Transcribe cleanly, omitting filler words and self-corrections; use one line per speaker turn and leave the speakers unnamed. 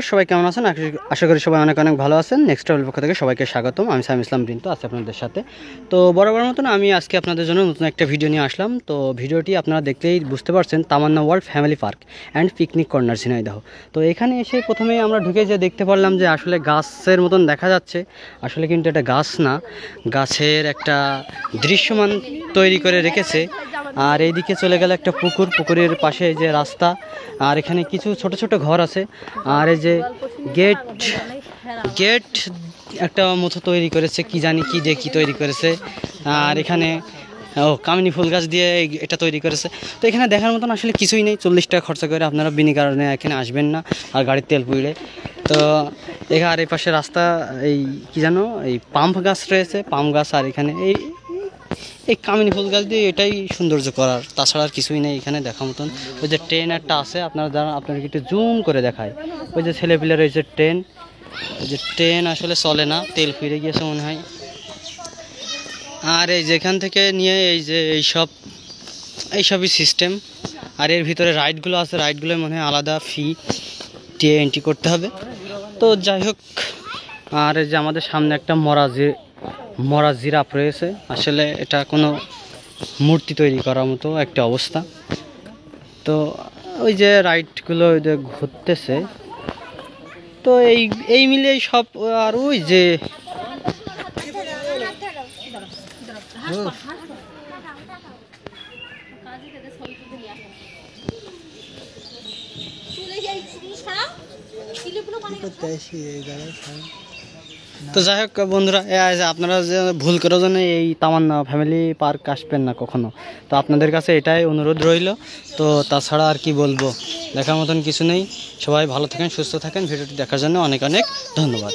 সবাই কেমন আছেন? আশা করি সবাই অনেক অনেক ভালো আছেন। নেক্সট ট্রাভেল পক্ষ থেকে সবাইকে স্বাগতম। আমি সাইম ইসলাম রিন্তু আছি আপনাদের সাথে। তো বরাবর মতন আমি আজকে আপনাদের জন্য নতুন একটা ভিডিও নিয়ে আসলাম। তো ভিডিওটি আপনারা দেখলেই বুঝতে পারছেন, Tamanna world family park and picnic corner Jhenaidah. তো এখানে এসে প্রথমেই আমরা ঢুকে যে দেখতে পারলাম যে আসলে গাছের মতন দেখা যাচ্ছে, আসলে কিন্তু এটা গাছ না, গাছের একটা দৃশ্যমান তৈরি করে রেখেছে। আর এইদিকে চলে গেল একটা পুকুর, পুকুরের পাশে যে রাস্তা, আর এখানে কিছু ছোট ছোট ঘর আছে। আর এই যে গেট একটা মতো তৈরি করেছে, কি জানি কি দিয়ে কি তৈরি করেছে। আর এখানে কামিনী ফুল গাছ দিয়ে এটা তৈরি করেছে। তো এখানে দেখার মতন আসলে কিছুই নেই। 40 টাকা খরচা করে আপনারা বিনি কারণে এখানে আসবেন না, আর গাড়ির তেল পুড়ে। তো এখানে আর এই পাশে রাস্তা, এই কি জানো, এই পাম্প গাছ রয়েছে, পাম্প গাছ। আর এখানে এই কামিনী ফুল গাছ দিয়ে এটাই সৌন্দর্য করার, তাছাড়া আর কিছুই নেই এখানে দেখার মতন। ওই যে ট্রেন একটা আছে, আপনাদেরকে একটু জুম করে দেখায়। ওই যে ছেলেপিলে রয়েছে ট্রেন, ওই যে ট্রেন আসলে চলে না, তেল ফিরে গিয়েছে মনে হয়। আর এই যেখান থেকে নিয়ে এইসবই সিস্টেম। আর এর ভিতরে রাইডগুলো আছে, রাইডগুলো মনে হয় আলাদা ফি দিয়ে এন্ট্রি করতে হবে। তো যাই হোক, আর এই যে আমাদের সামনে একটা মরা জিরাফ রয়েছে। আসলে এটা কোনো মূর্তি তৈরি করার মতো একটা অবস্থা। তো ওই যে রাইডগুলো ওই যে ঘুরতেছে। তো এই মিলিয়ে সব। আর ওই যে তো যাই হোক বন্ধুরা, আপনারা যে ভুল করে জন্য এই তামান্না ফ্যামিলি পার্ক আসবেন না কখনো। তো আপনাদের কাছে এটাই অনুরোধ রইল। তো তাছাড়া আর কি বলবো, দেখার মতন কিছু নেই। সবাই ভালো থাকেন, সুস্থ থাকেন। ভিডিওটি দেখার জন্য অনেক অনেক ধন্যবাদ।